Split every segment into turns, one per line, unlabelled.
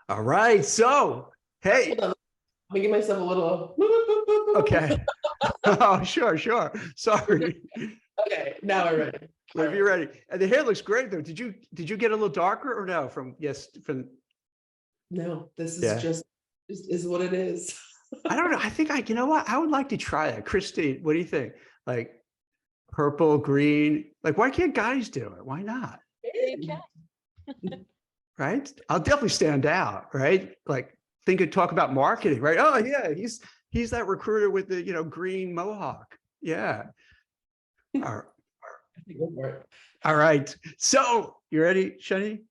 All right. So, hey,
Hold on. Let me give myself a little.
okay. Oh, sure. Sorry.
Okay, now we're ready. All
Whenever you're
right.
ready. And the hair looks great though. Did you get a little darker or no?
No, this is
Yeah.
just is what it is.
I don't know. I think you know what? I would like to try it. Christine, what do you think? Like purple, green. Like, why can't guys do it? Why not?
You can.
Right? I'll definitely stand out, right? Like talk about marketing, right? Oh yeah, he's that recruiter with the green mohawk. Yeah. All
Go for it.
all right. So you ready, Shanee?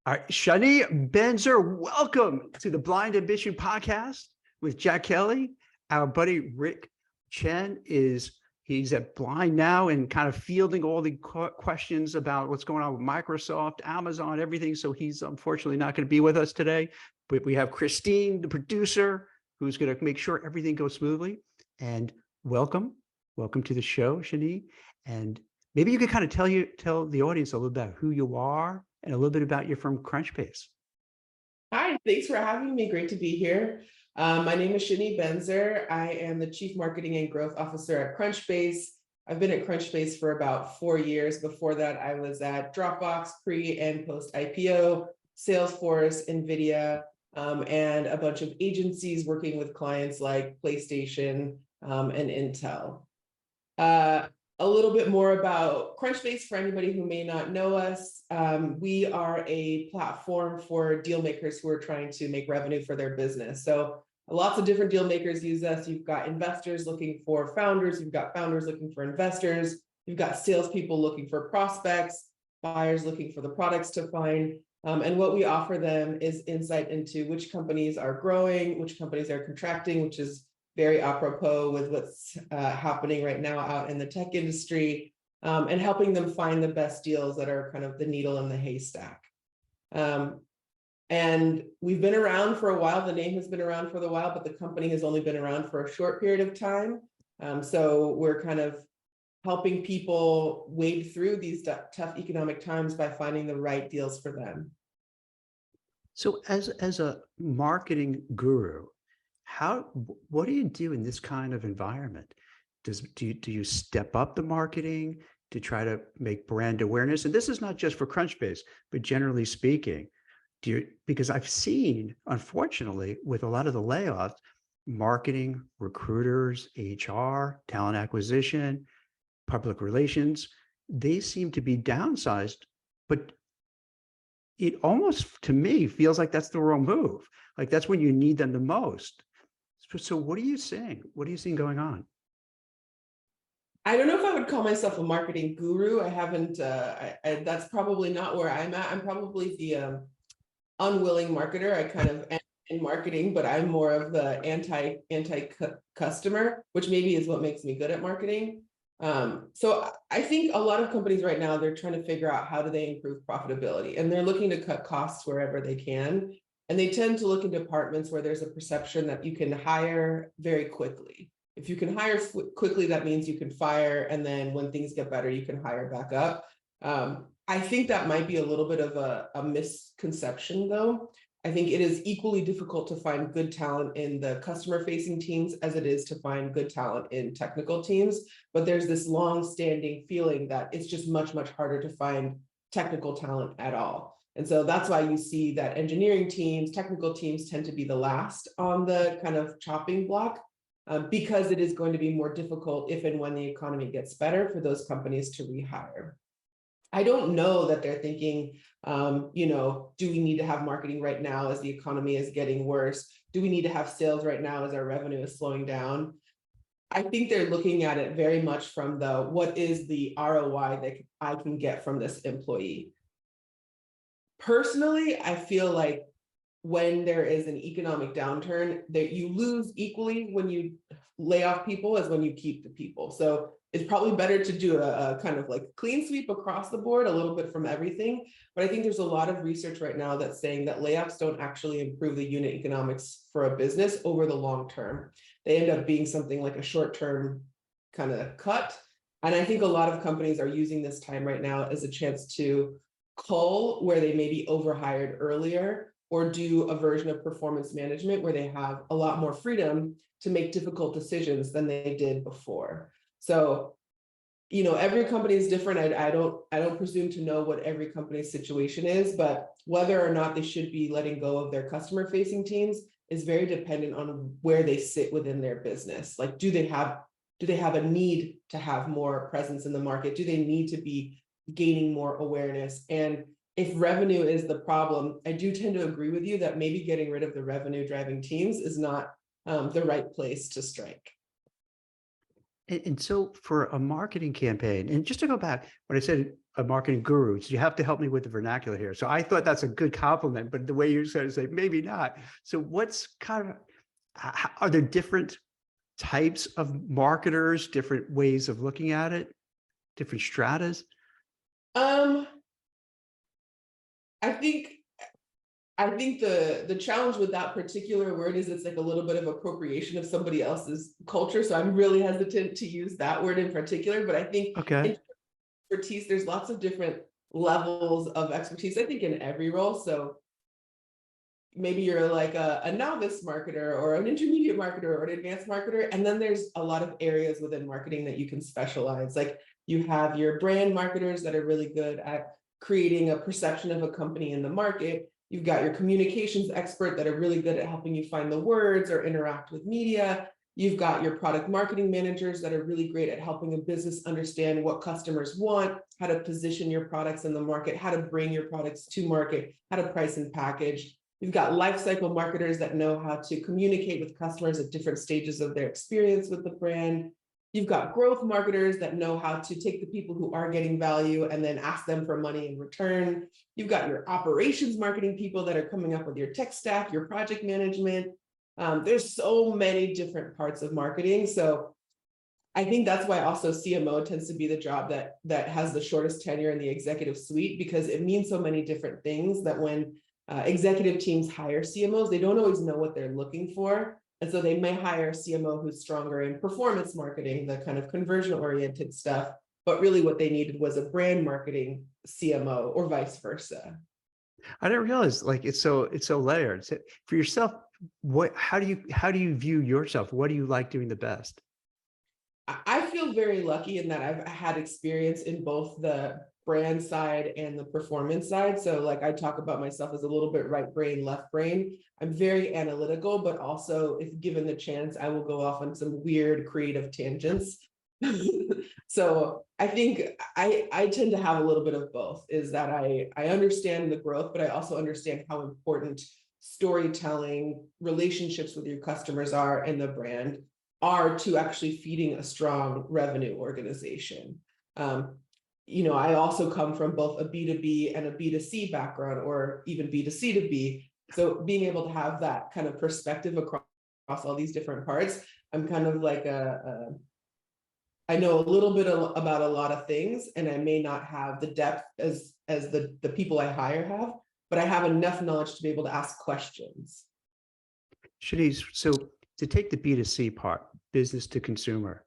All right, Shanee Ben-Zur, welcome to the Blind Ambition podcast with Jack Kelly. Our buddy Rick Chen he's at Blind now and kind of fielding all the questions about what's going on with Microsoft, Amazon, everything. So he's unfortunately not going to be with us today. But we have Christine, the producer, who's going to make sure everything goes smoothly. And welcome to the show, Shanee. And maybe you could kind of tell the audience a little about who you are and a little bit about you from Crunchbase.
Hi, thanks for having me. Great to be here. My name is Shanee Ben-Zur. I am the Chief Marketing and Growth Officer at Crunchbase. I've been at Crunchbase for about 4 years. Before that, I was at Dropbox pre and post IPO, Salesforce, NVIDIA, and a bunch of agencies working with clients like PlayStation and Intel. A little bit more about Crunchbase for anybody who may not know us. We are a platform for deal makers who are trying to make revenue for their business. So lots of different deal makers use us. You've got investors looking for founders. You've got founders looking for investors. You've got salespeople looking for prospects, buyers looking for the products to find. And what we offer them is insight into which companies are growing, which companies are contracting, which is very apropos with what's happening right now out in the tech industry, and helping them find the best deals that are kind of the needle in the haystack. And we've been around for a while. The name has been around for a while, but the company has only been around for a short period of time. So we're kind of helping people wade through these tough economic times by finding the right deals for them.
So as a marketing guru, what do you do in this kind of environment? Do you step up the marketing to try to make brand awareness? And this is not just for Crunchbase, but generally speaking, because I've seen, unfortunately, with a lot of the layoffs, marketing, recruiters, HR, talent acquisition, public relations, they seem to be downsized, but it almost, to me, feels like that's the wrong move. Like that's when you need them the most. So what are you seeing? What are you seeing going on?
I don't know if I would call myself a marketing guru. I haven't, that's probably not where I'm at. I'm probably the unwilling marketer. I kind of am in marketing, but I'm more of the anti-customer, which maybe is what makes me good at marketing. So I think a lot of companies right now, they're trying to figure out how do they improve profitability, and they're looking to cut costs wherever they can. And they tend to look in departments where there's a perception that you can hire very quickly. If you can hire quickly, that means you can fire. And then when things get better, you can hire back up. I think that might be a little bit of a misconception, though. I think it is equally difficult to find good talent in the customer-facing teams as it is to find good talent in technical teams. But there's this long-standing feeling that it's just much, much harder to find technical talent at all. And so that's why you see that engineering teams, technical teams tend to be the last on the kind of chopping block, because it is going to be more difficult if and when the economy gets better for those companies to rehire. I don't know that they're thinking, do we need to have marketing right now as the economy is getting worse? Do we need to have sales right now as our revenue is slowing down? I think they're looking at it very much from what is the ROI that I can get from this employee? Personally, I feel like when there is an economic downturn, that you lose equally when you lay off people as when you keep the people. So it's probably better to do a kind of like clean sweep across the board, a little bit from everything. But I think there's a lot of research right now that's saying that layoffs don't actually improve the unit economics for a business over the long term. They end up being something like a short-term kind of cut. And I think a lot of companies are using this time right now as a chance to cull where they may be overhired earlier, or do a version of performance management where they have a lot more freedom to make difficult decisions than they did before. So, every company is different. I don't presume to know what every company's situation is, but whether or not they should be letting go of their customer facing teams is very dependent on where they sit within their business. Like, do they have a need to have more presence in the market? Do they need to be gaining more awareness? And if revenue is the problem, I do tend to agree with you that maybe getting rid of the revenue driving teams is not the right place to strike.
And so for a marketing campaign, and just to go back, when I said a marketing guru, so you have to help me with the vernacular here. So I thought that's a good compliment, but the way you said it, say maybe not. So what's kind of, are there different types of marketers, different ways of looking at it, different stratas?
Um, I think the challenge with that particular word is it's like a little bit of appropriation of somebody else's culture. So I'm really hesitant to use that word in particular, but I think
Okay.
in expertise, there's lots of different levels of expertise, I think, in every role. So maybe you're like a novice marketer or an intermediate marketer or an advanced marketer. And then there's a lot of areas within marketing that you can specialize. Like you have your brand marketers that are really good at creating a perception of a company in the market. You've got your communications expert that are really good at helping you find the words or interact with media. You've got your product marketing managers that are really great at helping a business understand what customers want, how to position your products in the market, how to bring your products to market, how to price and package. You've got lifecycle marketers that know how to communicate with customers at different stages of their experience with the brand. You've got growth marketers that know how to take the people who are getting value and then ask them for money in return. You've got your operations marketing people that are coming up with your tech stack, your project management. There's so many different parts of marketing. So I think that's why also CMO tends to be the job that has the shortest tenure in the executive suite, because it means so many different things that when executive teams hire CMOs, they don't always know what they're looking for. And so they may hire a CMO who's stronger in performance marketing, the kind of conversion oriented stuff, but really what they needed was a brand marketing CMO or vice versa.
I didn't realize like it's so layered. So for yourself, how do you view yourself? What do you like doing the best?
I feel very lucky in that I've had experience in both the brand side and the performance side. So like I talk about myself as a little bit right brain, left brain. I'm very analytical, but also if given the chance, I will go off on some weird creative tangents. So I think I tend to have a little bit of both, is that I understand the growth, but I also understand how important storytelling, relationships with your customers are and the brand are to actually feeding a strong revenue organization. I also come from both a B2B and a B2C background, or even B2C to B. So being able to have that kind of perspective across all these different parts, I'm kind of like I know a little bit about a lot of things, and I may not have the depth as the people I hire have, but I have enough knowledge to be able to ask questions.
Shanice, so to take the B2C part, business to consumer,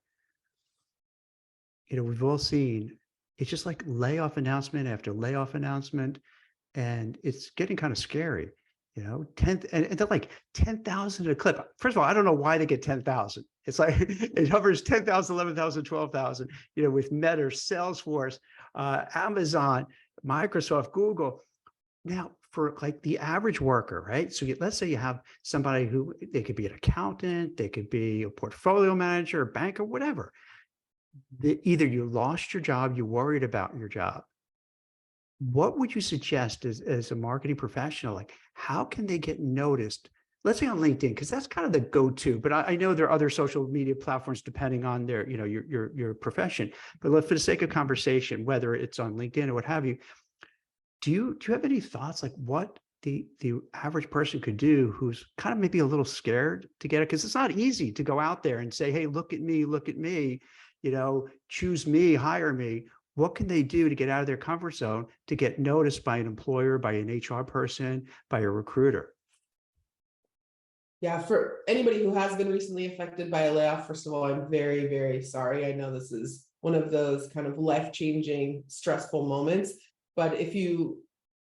we've all seen it's just like layoff announcement after layoff announcement, and it's getting kind of scary. 10 and they're like 10,000 a clip. First of all, I don't know why they get 10,000. It's like it hovers 10,000, 11,000, 12,000. With Meta, Salesforce, Amazon, Microsoft, Google. Now, for like the average worker, right? So let's say you have somebody who they could be an accountant, they could be a portfolio manager, a banker, whatever. Either you lost your job, you worried about your job. What would you suggest as a marketing professional? Like, how can they get noticed? Let's say on LinkedIn, because that's kind of the go-to. But I know there are other social media platforms depending on their, your profession. But for the sake of conversation, whether it's on LinkedIn or what have you, do you have any thoughts like what the average person could do who's kind of maybe a little scared to get it? Because it's not easy to go out there and say, hey, look at me, choose me, hire me. What can they do to get out of their comfort zone to get noticed by an employer, by an HR person, by a recruiter?
Yeah, for anybody who has been recently affected by a layoff, first of all, I'm very, very sorry. I know this is one of those kind of life-changing, stressful moments. But if you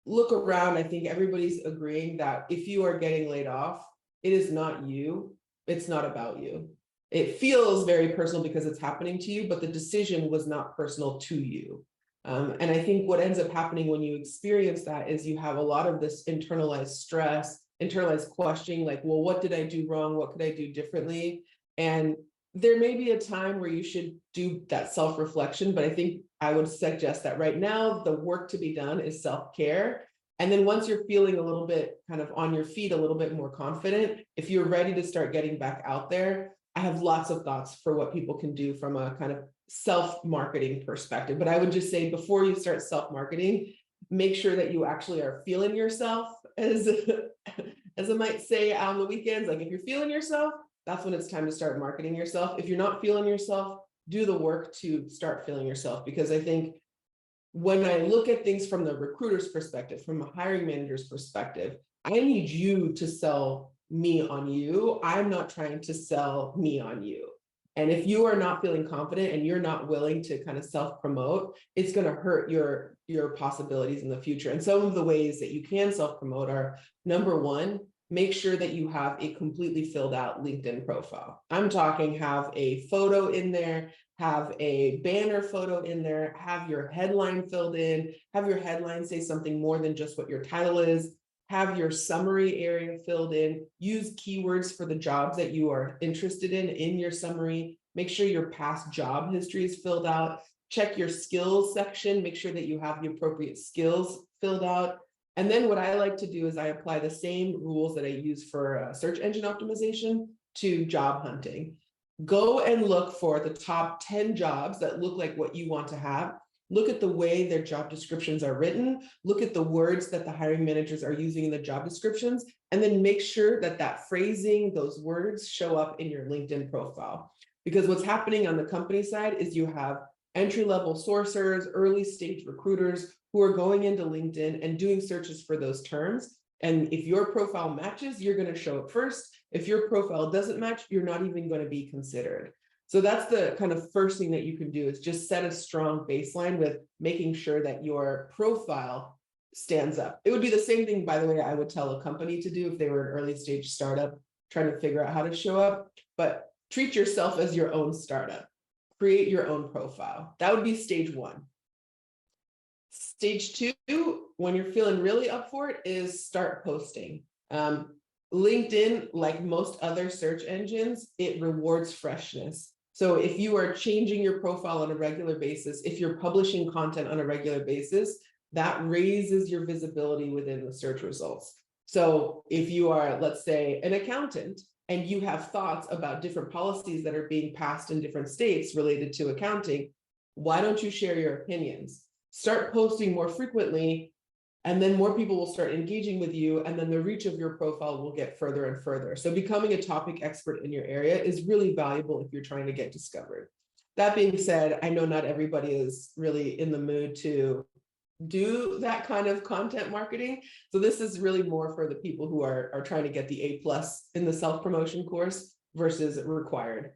look around, I think everybody's agreeing that if you are getting laid off, it is not you. It's not about you. It feels very personal because it's happening to you, but the decision was not personal to you. And I think what ends up happening when you experience that is you have a lot of this internalized stress, internalized questioning, like, well, what did I do wrong? What could I do differently? And there may be a time where you should do that self-reflection, but I think I would suggest that right now, the work to be done is self-care. And then once you're feeling a little bit kind of on your feet, a little bit more confident, if you're ready to start getting back out there, I have lots of thoughts for what people can do from a kind of self-marketing perspective. But I would just say before you start self-marketing, make sure that you actually are feeling yourself, as I might say on the weekends. Like if you're feeling yourself, that's when it's time to start marketing yourself. If you're not feeling yourself, do the work to start feeling yourself. Because I think when I look at things from the recruiter's perspective, from a hiring manager's perspective, I need you to sell me on you. I'm not trying to sell me on you. And if you are not feeling confident and you're not willing to kind of self-promote, it's going to hurt your possibilities in the future. And some of the ways that you can self-promote are, number one, make sure that you have a completely filled out LinkedIn profile. I'm talking have a photo in there, have a banner photo in there, have your headline filled in, have your headline say something more than just what your title is, have your summary area filled in, use keywords for the jobs that you are interested in your summary, make sure your past job history is filled out, check your skills section, make sure that you have the appropriate skills filled out. And then what I like to do is I apply the same rules that I use for search engine optimization to job hunting. Go and look for the top 10 jobs that look like what you want to have. Look at the way their job descriptions are written. Look at the words that the hiring managers are using in the job descriptions, and then make sure that that phrasing, those words show up in your LinkedIn profile. Because what's happening on the company side is you have entry-level sourcers, early stage recruiters who are going into LinkedIn and doing searches for those terms. And if your profile matches, you're going to show up first. If your profile doesn't match, you're not even going to be considered. So that's the kind of first thing that you can do, is just set a strong baseline with making sure that your profile stands up. It would be the same thing, by the way, I would tell a company to do if they were an early stage startup trying to figure out how to show up. But treat yourself as your own startup. Create your own profile. That would be stage one. Stage two, when you're feeling really up for it, is start posting. LinkedIn, like most other search engines, it rewards freshness. So if you are changing your profile on a regular basis, if you're publishing content on a regular basis, that raises your visibility within the search results. So if you are, let's say, an accountant, and you have thoughts about different policies that are being passed in different states related to accounting, why don't you share your opinions? Start posting more frequently, and then more people will start engaging with you, and then the reach of your profile will get further and further. So becoming a topic expert in your area is really valuable if you're trying to get discovered. That being said, I know not everybody is really in the mood to do that kind of content marketing. So this is really more for the people who are trying to get the A+ in the self-promotion course versus required.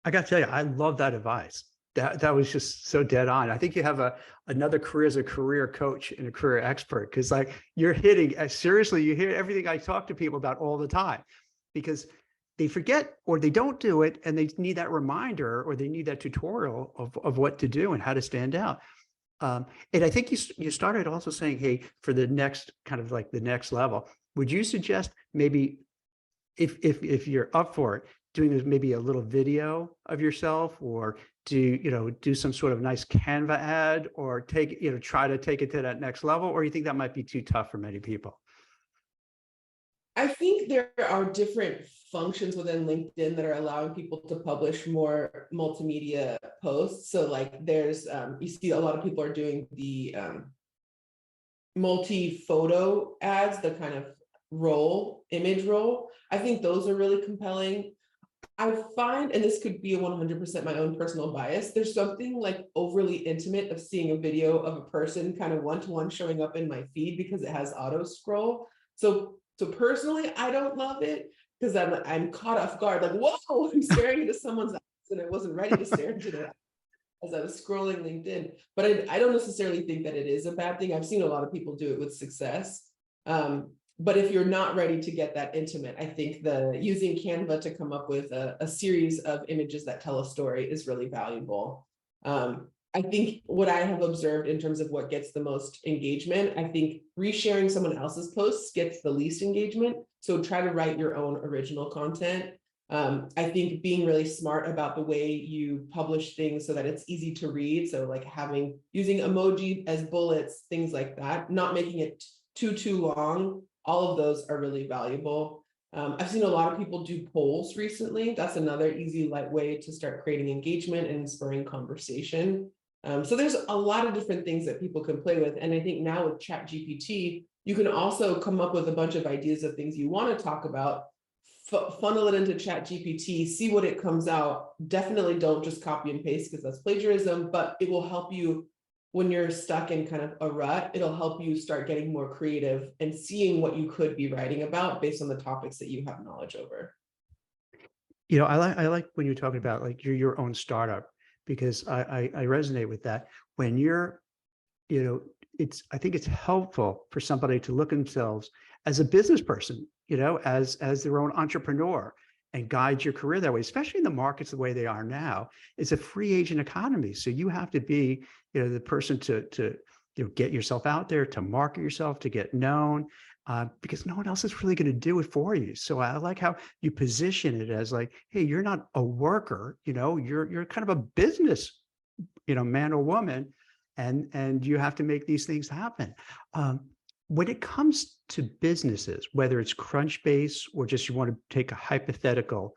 I got to tell you, I love that advice. That was just so dead on. I think you have another career as a career coach and a career expert, because like you're hitting seriously, you hear everything I talk to people about all the time, because they forget or they don't do it, and they need that reminder or they need that tutorial of what to do and how to stand out. And I think you started also saying, hey, for the next kind of like the next level, would you suggest maybe if you're up for it, doing maybe a little video of yourself, or do some sort of nice Canva ad, or try to take it to that next level, or you think that might be too tough for many people?
I think there are different functions within LinkedIn that are allowing people to publish more multimedia posts. So like there's, you see a lot of people are doing the multi-photo ads, the kind of image roll. I think those are really compelling. I find, and this could be 100% my own personal bias, there's something like overly intimate of seeing a video of a person kind of one-to-one showing up in my feed because it has auto scroll. So personally, I don't love it, because I'm caught off guard, like, whoa, I'm staring into someone's eyes and I wasn't ready to stare into their eyes. as I was scrolling LinkedIn, but I don't necessarily think that it is a bad thing. I've seen a lot of people do it with success. But if you're not ready to get that intimate, I think the using Canva to come up with a series of images that tell a story is really valuable. I think what I have observed in terms of what gets the most engagement, I think resharing someone else's posts gets the least engagement. So try to write your own original content. I think being really smart about the way you publish things so that it's easy to read. So like using emoji as bullets, things like that, not making it too long. All of those are really valuable. I've seen a lot of people do polls recently. That's another easy, light way to start creating engagement and spurring conversation. So there's a lot of different things that people can play with. And I think now with ChatGPT, you can also come up with a bunch of ideas of things you want to talk about, funnel it into ChatGPT, see what it comes out. Definitely don't just copy and paste because that's plagiarism, but it will help you when you're stuck in kind of a rut. It'll help you start getting more creative and seeing what you could be writing about based on the topics that you have knowledge over.
I like when you're talking about like you're your own startup, because I resonate with that. When you're, I think it's helpful for somebody to look at themselves as a business person, as their own entrepreneur, and guide your career that way, especially in the markets the way they are now. It's a free agent economy. So you have to be, the person to get yourself out there, to market yourself, to get known, because no one else is really going to do it for you. So I like how you position it as like, hey, you're not a worker, you're kind of a business, man or woman, and you have to make these things happen. When it comes to businesses, whether it's Crunchbase or just you want to take a hypothetical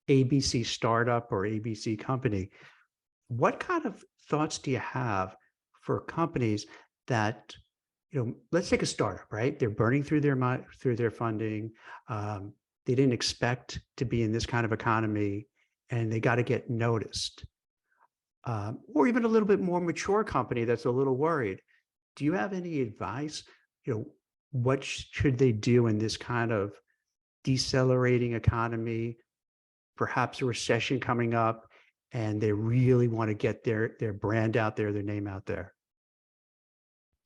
ABC startup or ABC company, what kind of thoughts do you have for companies that, let's take a startup, right? They're burning through their funding. They didn't expect to be in this kind of economy, and they got to get noticed. Or even a little bit more mature company that's a little worried. Do you have any advice? What should they do in this kind of decelerating economy, perhaps a recession coming up, and they really want to get their brand out there, their name out there?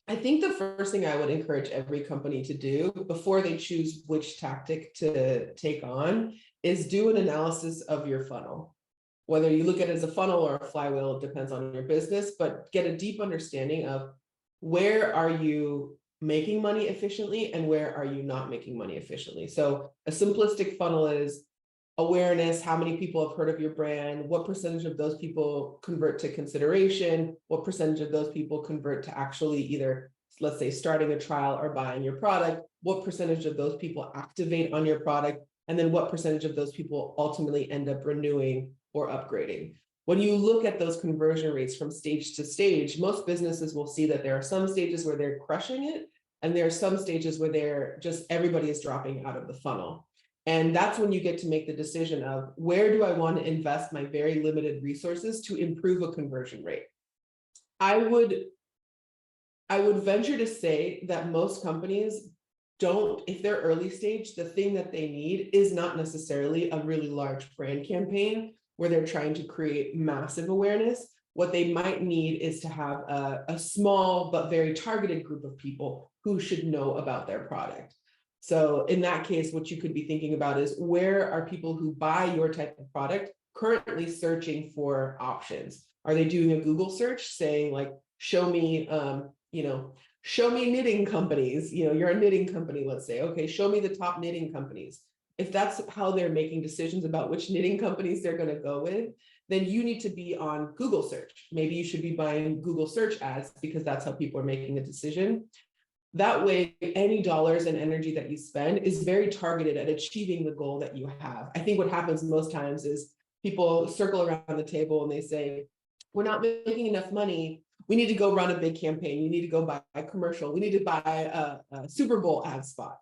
I think the first thing I would encourage every company to do before they choose which tactic to take on is do an analysis of your funnel. Whether you look at it as a funnel or a flywheel, it depends on your business, but get a deep understanding of where are you making money efficiently and where are you not making money efficiently. So a simplistic funnel is awareness, how many people have heard of your brand, what percentage of those people convert to consideration, what percentage of those people convert to actually either, let's say, starting a trial or buying your product, what percentage of those people activate on your product, and then what percentage of those people ultimately end up renewing or upgrading. When you look at those conversion rates from stage to stage, most businesses will see that there are some stages where they're crushing it, and there are some stages where everybody is dropping out of the funnel. And that's when you get to make the decision of where do I want to invest my very limited resources to improve a conversion rate. I would venture to say that most companies don't, if they're early stage, the thing that they need is not necessarily a really large brand campaign where they're trying to create massive awareness. What they might need is to have a small but very targeted group of people who should know about their product. So in that case, what you could be thinking about is where are people who buy your type of product currently searching for options? Are they doing a Google search saying like, show me knitting companies, you're a knitting company, let's say, okay, show me the top knitting companies. If that's how they're making decisions about which knitting companies they're going to go with, then you need to be on Google search. Maybe you should be buying Google search ads because that's how people are making a decision. That way, any dollars and energy that you spend is very targeted at achieving the goal that you have. I think what happens most times is people circle around the table and they say, we're not making enough money. We need to go run a big campaign. You need to go buy a commercial. We need to buy a Super Bowl ad spot.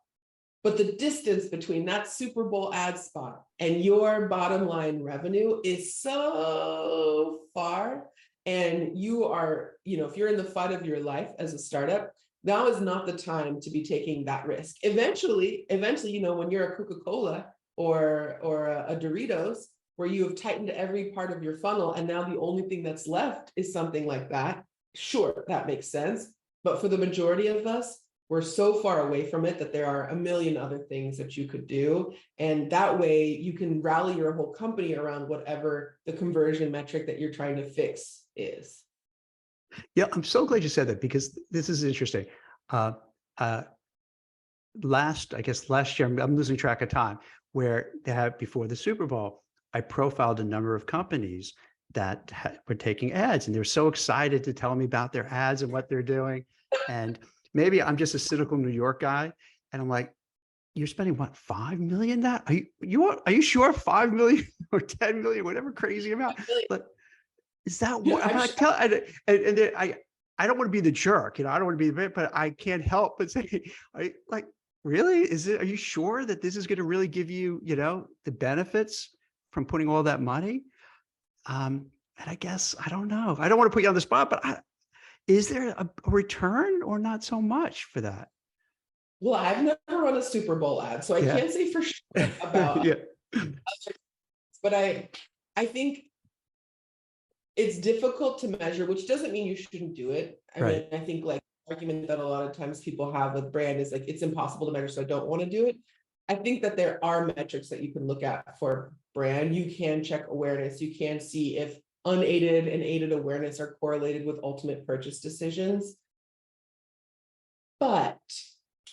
But the distance between that Super Bowl ad spot and your bottom line revenue is so far. And you are, if you're in the fight of your life as a startup, now is not the time to be taking that risk. Eventually, when you're a Coca-Cola or a Doritos, where you have tightened every part of your funnel and now the only thing that's left is something like that, sure, that makes sense. But for the majority of us, we're so far away from it that there are a million other things that you could do. And that way you can rally your whole company around whatever the conversion metric that you're trying to fix is.
Yeah, I'm so glad you said that because this is interesting. Uh, uh, I guess last year, I'm losing track of time, where they had before the Super Bowl, I profiled a number of companies that were taking ads, and they're so excited to tell me about their ads and what they're doing. And maybe I'm just a cynical New York guy, and I'm like, "You're spending what, 5 million? That are you sure 5 million or 10 million, whatever crazy amount? Like, is that what I'm
I'm
like? And then I don't want to be the jerk, I don't want to be the bit, but I can't help but say, like, really? Are you sure that this is going to really give you, the benefits from putting all that money? And I guess, I don't know. I don't want to put you on the spot, but is there a return or not so much for that?
Well, I've never run a Super Bowl ad, so I
Yeah.
can't say for sure about,
Yeah.
but I think it's difficult to measure, which doesn't mean you shouldn't do it. I
Right.
mean, I think like argument that a lot of times people have with brand is like, it's impossible to measure, so I don't want to do it. I think that there are metrics that you can look at for brand. You can check awareness. You can see if unaided and aided awareness are correlated with ultimate purchase decisions. But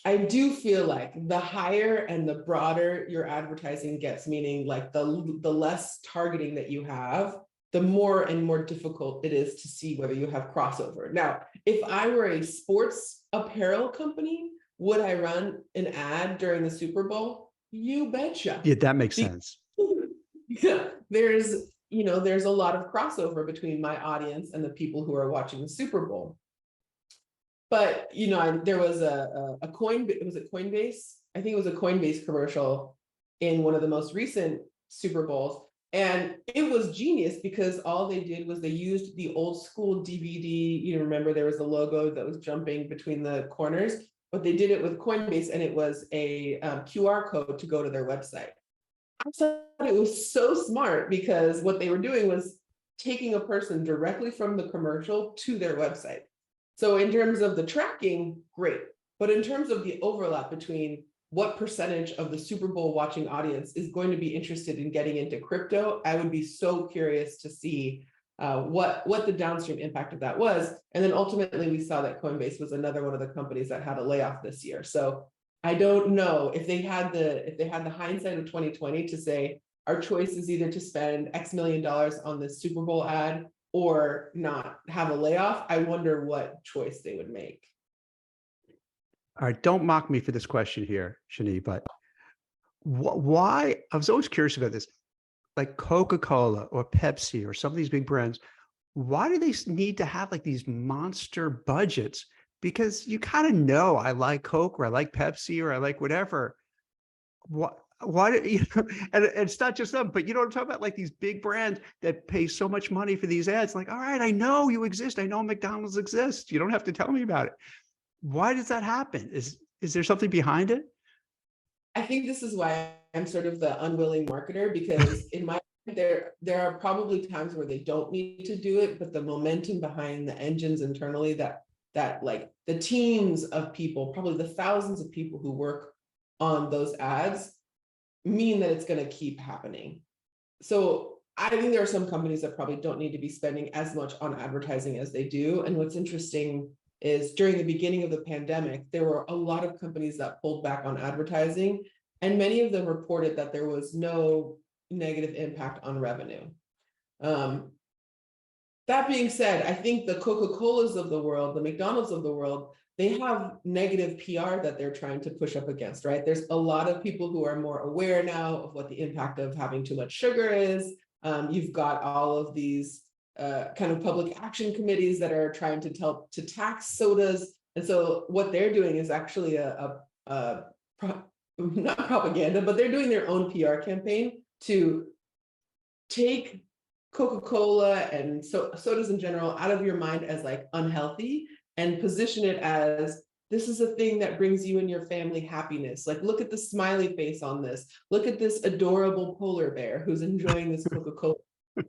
I do feel like the higher and the broader your advertising gets, meaning like the less targeting that you have, the more and more difficult it is to see whether you have crossover. Now, if I were a sports apparel company, would I run an ad during the Super Bowl? You betcha.
Yeah, that makes sense.
Yeah, there's a lot of crossover between my audience and the people who are watching the Super Bowl. But there was a Coinbase? I think it was a Coinbase commercial in one of the most recent Super Bowls. And it was genius because all they did was they used the old school DVD. Remember there was a logo that was jumping between the corners, but they did it with Coinbase and it was a QR code to go to their website. I thought it was so smart because what they were doing was taking a person directly from the commercial to their website. So in terms of the tracking, great. But in terms of the overlap between what percentage of the Super Bowl watching audience is going to be interested in getting into crypto, I would be so curious to see what the downstream impact of that was. And then ultimately we saw that Coinbase was another one of the companies that had a layoff this year. So I don't know if they had the hindsight of 2020 to say our choice is either to spend X million dollars on this Super Bowl ad or not have a layoff. I wonder what choice they would make.
All right, don't mock me for this question here, Shanee, but why? I was always curious about this. Like Coca-Cola or Pepsi or some of these big brands, why do they need to have like these monster budgets? Because you kind of know I like Coke or I like Pepsi or I like whatever. Why do and it's not just them, but you know what I'm talking about? Like these big brands that pay so much money for these ads. Like, all right, I know you exist. I know McDonald's exists. You don't have to tell me about it. Why does that happen? Is there something behind it?
I think this is why I'm sort of the unwilling marketer, because in my there are probably times where they don't need to do it, but the momentum behind the engines internally that like the teams of people, probably the thousands of people who work on those ads mean that it's going to keep happening. So I think there are some companies that probably don't need to be spending as much on advertising as they do. And what's interesting is during the beginning of the pandemic, there were a lot of companies that pulled back on advertising, and many of them reported that there was no negative impact on revenue. That being said, I think the Coca-Colas of the world, the McDonald's of the world, they have negative PR that they're trying to push up against, right? There's a lot of people who are more aware now of what the impact of having too much sugar is. You've got all of these kind of public action committees that are trying to tax sodas. And so what they're doing is actually not propaganda, but they're doing their own PR campaign to take Coca-Cola and sodas in general out of your mind as like unhealthy and position it as this is a thing that brings you and your family happiness. Like, look at the smiley face on this. Look at this adorable polar bear who's enjoying this Coca-Cola.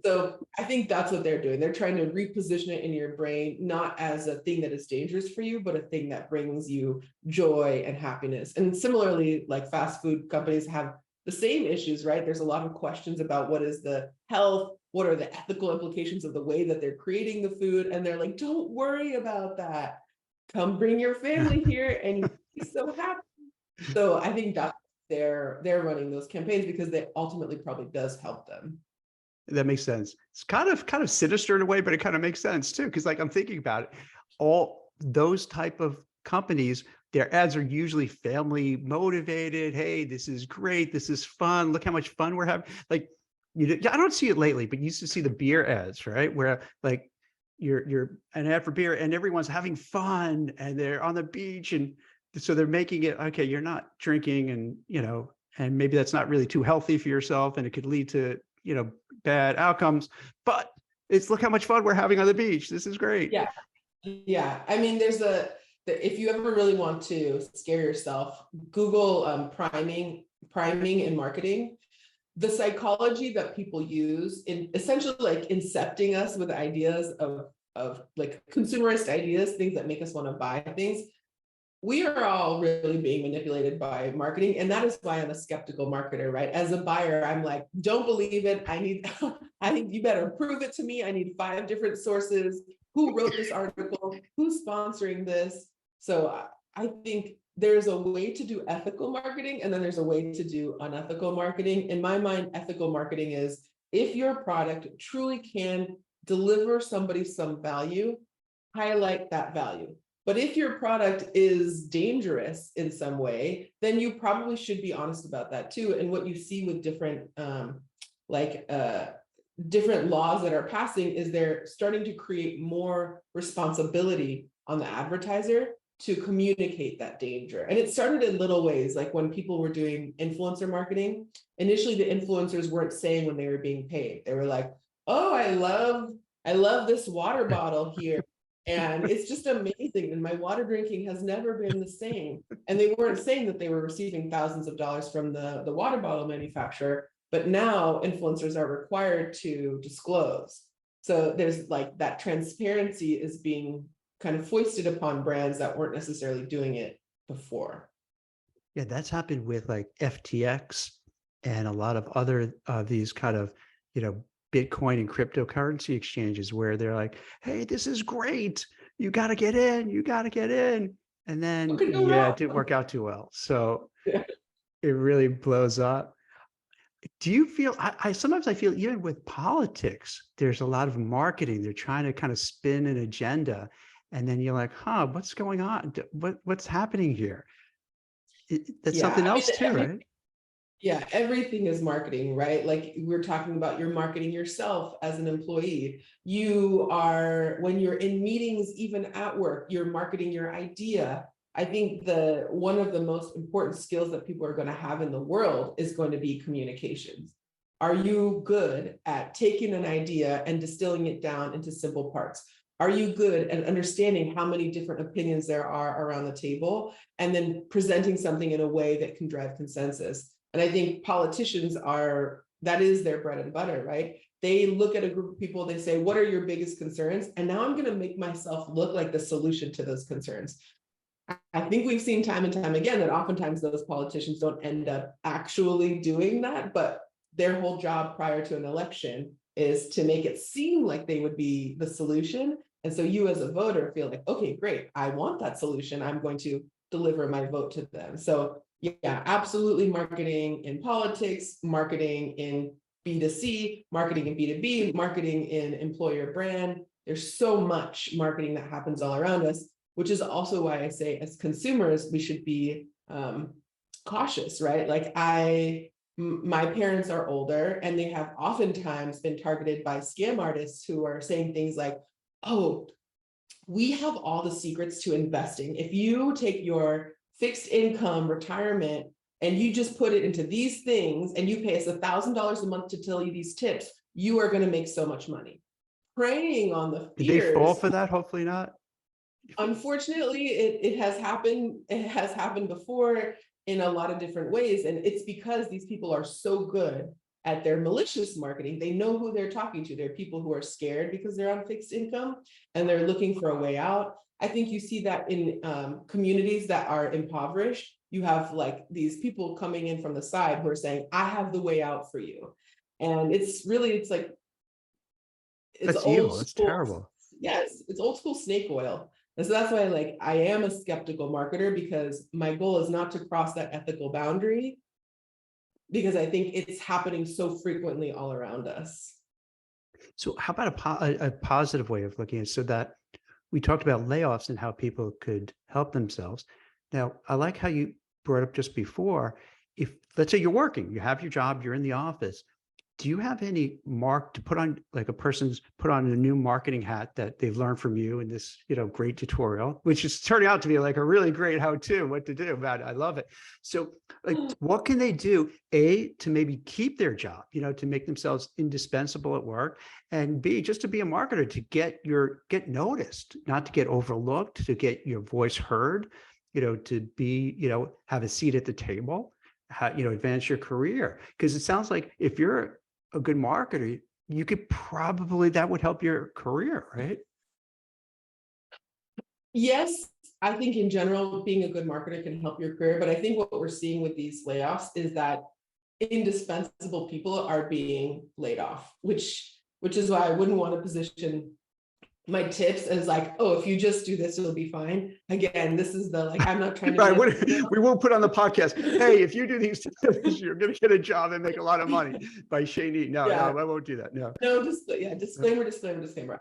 So I think that's what they're doing. They're trying to reposition it in your brain, not as a thing that is dangerous for you, but a thing that brings you joy and happiness. And similarly, like fast food companies have the same issues, right? There's a lot of questions about what is the health, what are the ethical implications of the way that they're creating the food. And they're like, don't worry about that. Come bring your family here and you'll be so happy. So I think that they're running those campaigns because they ultimately probably does help them.
That makes sense. It's kind of sinister in a way, but it kind of makes sense too. Cause like I'm thinking about it, all those type of companies, their ads are usually family motivated. Hey, this is great. This is fun. Look how much fun we're having. Like, I don't see it lately, but you used to see the beer ads, right? Where like you're an ad for beer and everyone's having fun and they're on the beach. And so they're making it, okay, you're not drinking and, and maybe that's not really too healthy for yourself. And it could lead to, bad outcomes, but it's look how much fun we're having on the beach. This is great.
Yeah. Yeah. I mean, if you ever really want to scare yourself, Google priming in marketing. The psychology that people use in essentially like incepting us with ideas of like consumerist ideas, things that make us want to buy things. We are all really being manipulated by marketing. And that is why I'm a skeptical marketer, right? As a buyer, I'm like, don't believe it. I think you better prove it to me. I need 5 different sources. Who wrote this article? Who's sponsoring this? So I think there's a way to do ethical marketing and then there's a way to do unethical marketing. In my mind, ethical marketing is if your product truly can deliver somebody some value, highlight that value. But if your product is dangerous in some way, then you probably should be honest about that too. And what you see with different different laws that are passing is they're starting to create more responsibility on the advertiser to communicate that danger. And it started in little ways, like when people were doing influencer marketing, initially the influencers weren't saying when they were being paid. They were like, oh, I love this water bottle here. And it's just amazing. And my water drinking has never been the same. And they weren't saying that they were receiving thousands of dollars from the water bottle manufacturer, but now influencers are required to disclose. So there's like that transparency is being kind of foisted upon brands that weren't necessarily doing it before.
Yeah, that's happened with like FTX and a lot of other these kind of, Bitcoin and cryptocurrency exchanges where they're like, hey, this is great. You got to get in. You got to get in. And then, it didn't work out too well. So it really blows up. Do you feel, I sometimes I feel even with politics, there's a lot of marketing. They're trying to kind of spin an agenda. And then you're like, what's going on? What's happening here? That's something else too, right?
Yeah, everything is marketing, right? Like we're talking about, you're marketing yourself as an employee. You are, when you're in meetings, even at work, you're marketing your idea. I think one of the most important skills that people are going to have in the world is going to be communications. Are you good at taking an idea and distilling it down into simple parts? Are you good at understanding how many different opinions there are around the table and then presenting something in a way that can drive consensus? And I think politicians that is their bread and butter, right? They look at a group of people, they say, what are your biggest concerns? And now I'm going to make myself look like the solution to those concerns. I think we've seen time and time again that oftentimes those politicians don't end up actually doing that, but their whole job prior to an election is to make it seem like they would be the solution. And so you as a voter feel like, okay, great, I want that solution. I'm going to deliver my vote to them. So yeah, absolutely marketing in politics, marketing in B2C, marketing in B2B, marketing in employer brand. There's so much marketing that happens all around us, which is also why I say as consumers, we should be cautious, right? Like my parents are older and they have oftentimes been targeted by scam artists who are saying things like, oh, we have all the secrets to investing. If you take your fixed income retirement and you just put it into these things and you pay us $1,000 a month to tell you these tips, you are going to make so much money. Preying on the fears.
Did they fall for that? Hopefully not.
Unfortunately, it has happened. It has happened before in a lot of different ways. And it's because these people are so good at their malicious marketing. They know who they're talking to. They're people who are scared because they're on fixed income and they're looking for a way out. I think you see that in communities that are impoverished. You have like these people coming in from the side who are saying, I have the way out for you. And it's like, it's
That's
old
evil. That's
school.
terrible.
Yes, it's old school snake oil. And so that's why like I am a skeptical marketer, because my goal is not to cross that ethical boundary, because I think it's happening so frequently all around us.
So how about a positive way of looking at it? So that we talked about layoffs and how people could help themselves. Now, I like how you brought up just before, if let's say you're working, you have your job, you're in the office. Do you have any mark to put on, like a person's put on a new marketing hat that they've learned from you in this, great tutorial, which is turning out to be like a really great how-to, what to do about it. I love it. So like, what can they do, A, to maybe keep their job, to make themselves indispensable at work, and B, just to be a marketer, to get noticed, not to get overlooked, to get your voice heard, to be, have a seat at the table, advance your career. Because it sounds like if you're a good marketer, you could probably, that would help your career, right?
Yes, I think in general, being a good marketer can help your career. But I think what we're seeing with these layoffs is that indispensable people are being laid off, which is why I wouldn't want to position my tips as like, oh, if you just do this, it'll be fine. Again, this is the like, I'm not trying to
Right.
be
We won't put on the podcast, hey, if you do these things, you're going to get a job and make a lot of money, by Shanee. No,
yeah.
I won't do that. No.
No, just yeah, disclaimer.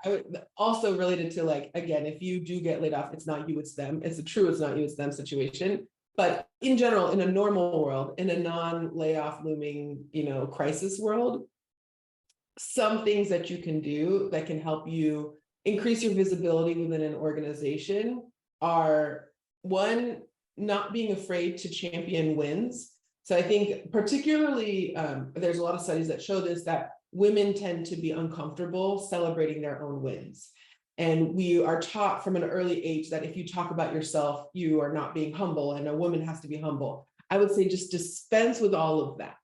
I would also related to like, again, if you do get laid off, it's not you, it's them. It's not you, it's them situation. But in general, in a normal world, in a non-layoff looming, crisis world, some things that you can do that can help you increase your visibility within an organization are, one, not being afraid to champion wins. So I think particularly there's a lot of studies that show this, that women tend to be uncomfortable celebrating their own wins. And we are taught from an early age that if you talk about yourself, you are not being humble, and a woman has to be humble. I would say just dispense with all of that.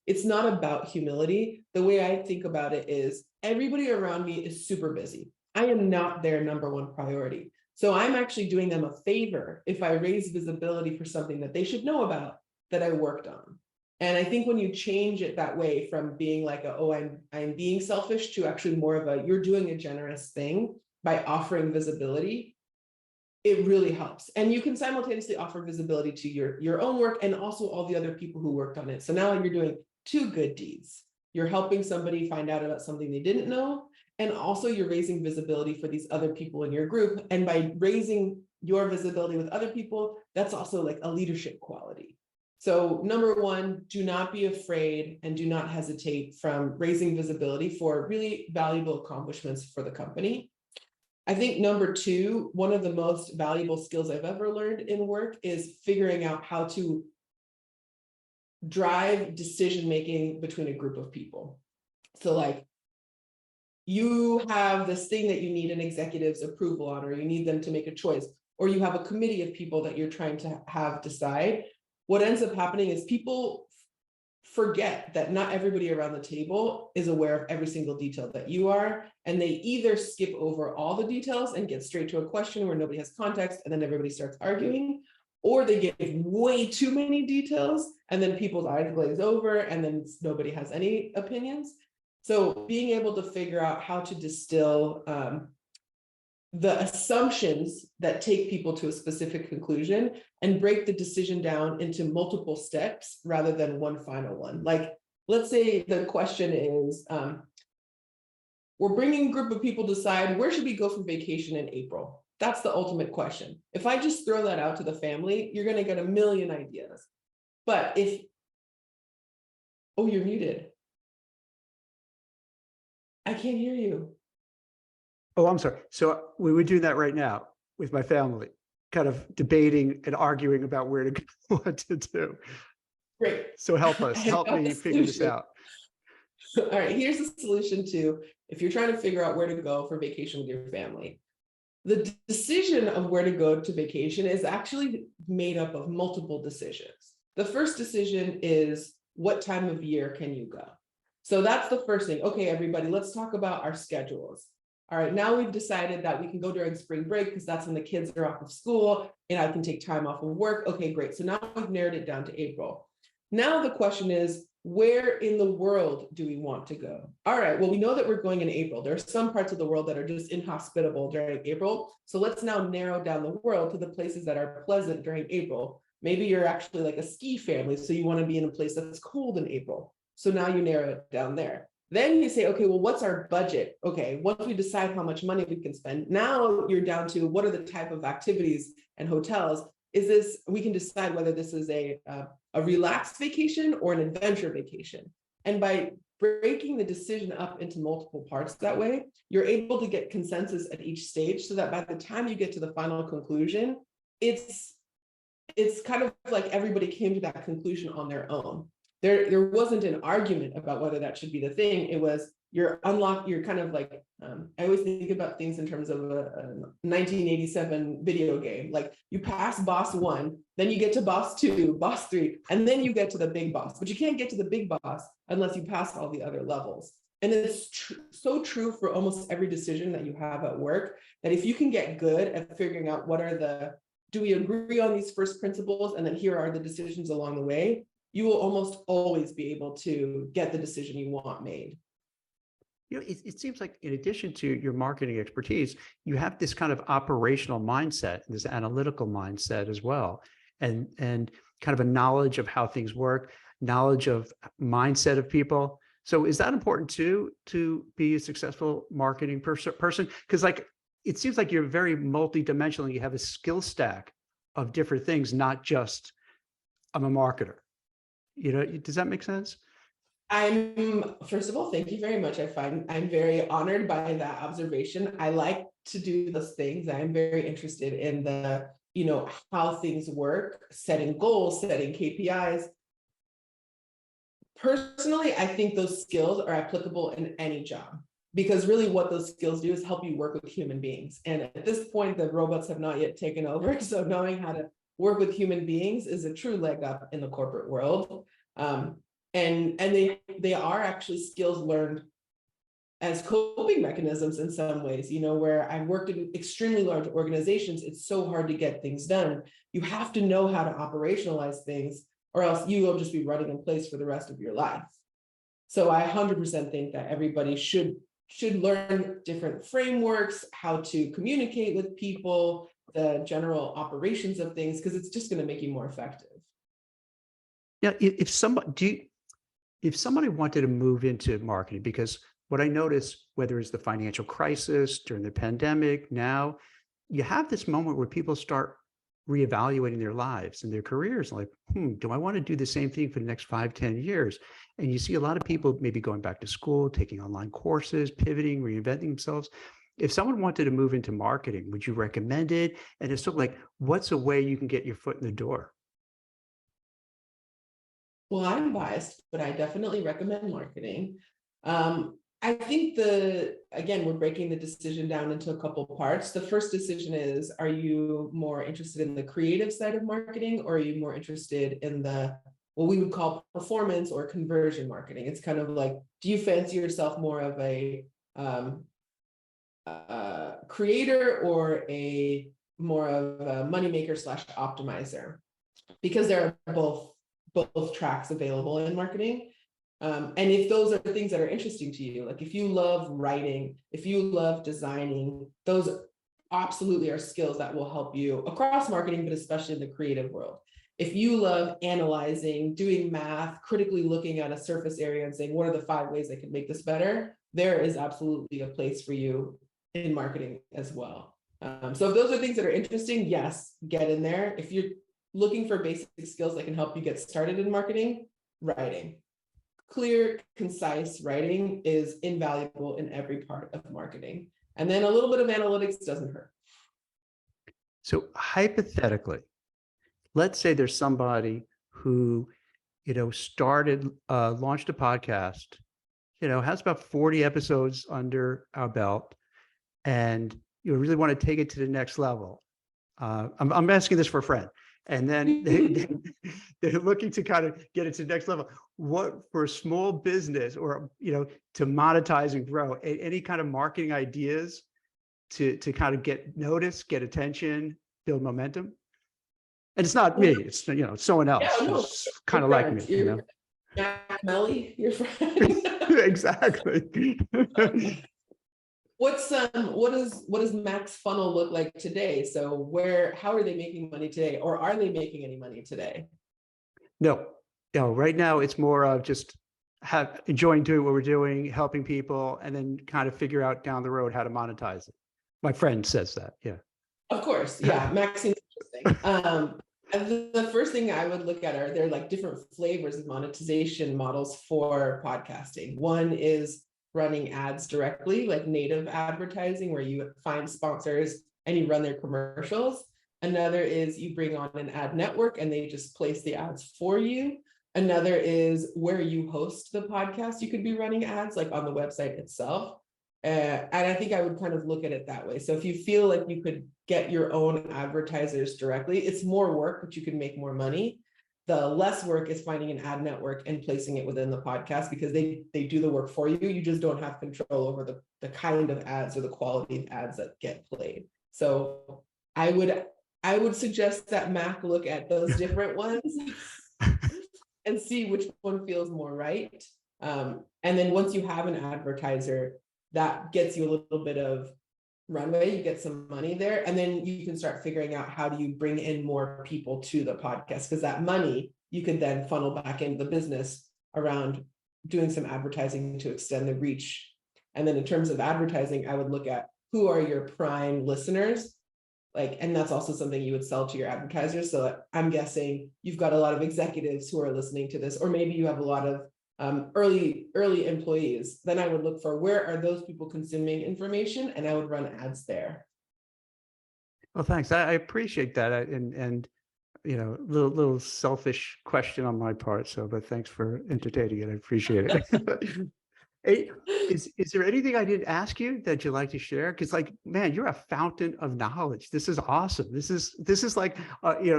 It's not about humility. The way I think about it is everybody around me is super busy. I am not their number one priority. So I'm actually doing them a favor if I raise visibility for something that they should know about that I worked on. And I think when you change it that way, from being like, I'm being selfish, to actually more of a, you're doing a generous thing by offering visibility, it really helps. And you can simultaneously offer visibility to your own work and also all the other people who worked on it. So now you're doing two good deeds. You're helping somebody find out about something they didn't know, and also you're raising visibility for these other people in your group. And by raising your visibility with other people, that's also like a leadership quality. So number one, do not be afraid and do not hesitate from raising visibility for really valuable accomplishments for the company. I think number two, one of the most valuable skills I've ever learned in work is figuring out how to drive decision-making between a group of people. So like, you have this thing that you need an executive's approval on, or you need them to make a choice, or you have a committee of people that you're trying to have decide. What ends up happening is people forget that not everybody around the table is aware of every single detail that you are, and they either skip over all the details and get straight to a question where nobody has context, and then everybody starts arguing, or they give way too many details and then people's eyes glaze over and then nobody has any opinions. So being able to figure out how to distill the assumptions that take people to a specific conclusion and break the decision down into multiple steps rather than one final one. Like, let's say the question is, we're bringing a group of people to decide, where should we go for vacation in April? That's the ultimate question. If I just throw that out to the family, you're going to get a million ideas. But if, oh, you're muted. I can't hear you.
Oh, I'm sorry. So we would do that right now with my family, kind of debating and arguing about where to go, what to do.
Great.
So help us, help me figure this out.
All right, here's the solution to, if you're trying to figure out where to go for vacation with your family. The decision of where to go to vacation is actually made up of multiple decisions. The first decision is, what time of year can you go? So that's the first thing. Okay, everybody, let's talk about our schedules. All right, now we've decided that we can go during spring break because that's when the kids are off of school and I can take time off of work. Okay, great. So now we've narrowed it down to April. Now the question is, where in the world do we want to go? All right, well, we know that we're going in April. There are some parts of the world that are just inhospitable during April. So let's now narrow down the world to the places that are pleasant during April. Maybe you're actually like a ski family, so you want to be in a place that's cold in April. So now you narrow it down there. Then you say, okay, well, what's our budget? Okay, once we decide how much money we can spend, now you're down to what are the type of activities and hotels. Is this, we can decide whether this is a relaxed vacation or an adventure vacation. And by breaking the decision up into multiple parts that way, you're able to get consensus at each stage so that by the time you get to the final conclusion, it's kind of like everybody came to that conclusion on their own. There wasn't an argument about whether that should be the thing. It was you're kind of like, I always think about things in terms of a 1987 video game. Like you pass boss 1, then you get to boss 2, boss 3, and then you get to the big boss. But you can't get to the big boss unless you pass all the other levels. And it's so true for almost every decision that you have at work, that if you can get good at figuring out what are do we agree on these first principles, and then here are the decisions along the way, you will almost always be able to get the decision you want made.
It seems like in addition to your marketing expertise, you have this kind of operational mindset, this analytical mindset as well, and kind of a knowledge of how things work, knowledge of mindset of people. So is that important too, to be a successful marketing person? Because like, it seems like you're very multidimensional. You have a skill stack of different things, not just I'm a marketer. Does that make sense?
First of all, thank you very much. I'm very honored by that observation. I like to do those things. I'm very interested in how things work, setting goals, setting KPIs. Personally, I think those skills are applicable in any job, because really what those skills do is help you work with human beings. And at this point, the robots have not yet taken over. So knowing how to work with human beings is a true leg up in the corporate world. And they are actually skills learned as coping mechanisms in some ways, where I've worked in extremely large organizations, it's so hard to get things done. You have to know how to operationalize things, or else you will just be running in place for the rest of your life. So I 100% think that everybody should learn different frameworks, how to communicate with people, the general operations of things, because it's just going to make you more effective.
Yeah, if somebody wanted to move into marketing, because what I notice, whether it's the financial crisis, during the pandemic, now, you have this moment where people start reevaluating their lives and their careers, like, do I want to do the same thing for the next 5, 10 years? And you see a lot of people maybe going back to school, taking online courses, pivoting, reinventing themselves. If someone wanted to move into marketing, would you recommend it? And it's sort of like, what's a way you can get your foot in the door?
Well, I'm biased, but I definitely recommend marketing. I think again, we're breaking the decision down into a couple parts. The first decision is, are you more interested in the creative side of marketing, or are you more interested in what we would call performance or conversion marketing? It's kind of like, do you fancy yourself more of a creator or more of a moneymaker / optimizer? Because there are both tracks available in marketing. And if those are things that are interesting to you, like if you love writing, if you love designing, those absolutely are skills that will help you across marketing, but especially in the creative world. If you love analyzing, doing math, critically looking at a surface area and saying, what are the 5 ways I can make this better? There is absolutely a place for you in marketing as well. So if those are things that are interesting, yes, get in there. If you're looking for basic skills that can help you get started in marketing, writing. Clear, concise writing is invaluable in every part of marketing. And then a little bit of analytics doesn't hurt.
So hypothetically, let's say there's somebody who, launched a podcast, has about 40 episodes under our belt, and you really want to take it to the next level. I'm asking this for a friend. And then they're looking to kind of get it to the next level. What for a small business or, to monetize and grow, any kind of marketing ideas to kind of get noticed, get attention, build momentum? And it's not me, it's, someone
Yeah,
else
no,
who's kind
your
of like
friend,
me.
Jack Melly, your friend.
Exactly.
What does Max funnel look like today? So how are they making money today, or are they making any money today?
No, right now it's more of just enjoying doing what we're doing, helping people, and then kind of figure out down the road how to monetize it. My friend says that. Yeah.
Of course, yeah, Max seems interesting. And the first thing I would look at are there like different flavors of monetization models for podcasting. One is running ads directly, like native advertising, where you find sponsors and you run their commercials. Another is you bring on an ad network and they just place the ads for you. Another is where you host the podcast. You could be running ads like on the website itself. And I think I would kind of look at it that way. So if you feel like you could get your own advertisers directly, it's more work, but you can make more money. The less work is finding an ad network and placing it within the podcast, because they do the work for you. You just don't have control over the kind of ads or the quality of ads that get played. So I would suggest that Mac look at those different ones and see which one feels more right. And then once you have an advertiser, that gets you a little bit of runway, you get some money there, and then you can start figuring out how do you bring in more people to the podcast, because that money you could then funnel back into the business around doing some advertising to extend the reach. And then in terms of advertising, I would look at who are your prime listeners, and that's also something you would sell to your advertisers. So I'm guessing you've got a lot of executives who are listening to this, or maybe you have a lot of early employees. Then I would look for where are those people consuming information, and I would run ads there.
Well, thanks. I appreciate that. And little selfish question on my part. But thanks for entertaining it. I appreciate it. Hey, is there anything I didn't ask you that you'd like to share? Because man, you're a fountain of knowledge. This is awesome. This is like,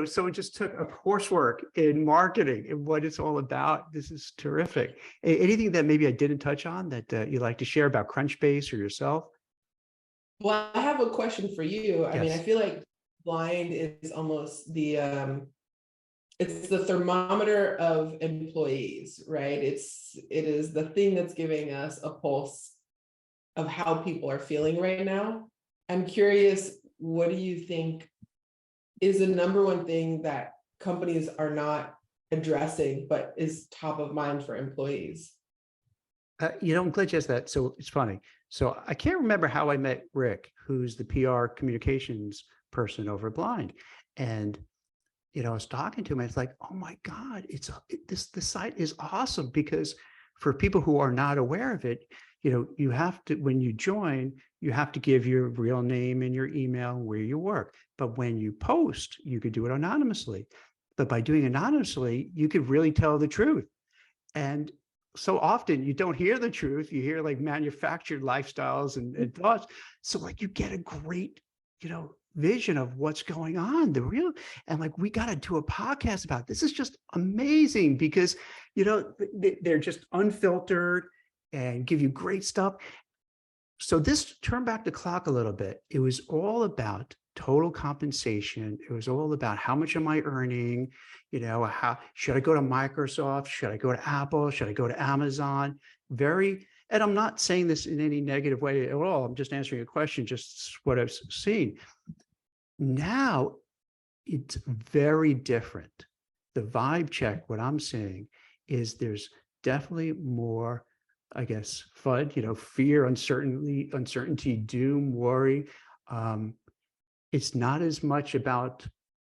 someone just took a coursework in marketing and what it's all about. This is terrific. Anything that maybe I didn't touch on that you'd like to share about Crunchbase or yourself?
Well, I have a question for you. I mean, I
Yes.
feel like blind is almost it's the thermometer of employees, right? It is the thing that's giving us a pulse of how people are feeling right now. I'm curious, what do you think is the number one thing that companies are not addressing, but is top of mind for employees?
I'm glad you asked that. So it's funny. So I can't remember how I met Rick, who's the PR communications person over at Blind. And I was talking to him, and it's like, oh my God, this site is awesome, because for people who are not aware of it, you have to, when you join, you have to give your real name and your email, where you work. But when you post, you could do it anonymously. But by doing anonymously, you could really tell the truth. And so often you don't hear the truth. You hear like manufactured lifestyles and thoughts. So you get a great, vision of what's going on, and we got to do a podcast about it. This is just amazing, because they're just unfiltered and give you great stuff. So this, turn back the clock a little bit. It was all about total compensation. It was all about how much am I earning? How should I go to Microsoft? Should I go to Apple? Should I go to Amazon? And I'm not saying this in any negative way at all. I'm just answering a question, just what I've seen. Now it's very different. The vibe check, what I'm saying is there's definitely more, I guess, FUD, fear, uncertainty, doom, worry. It's not as much about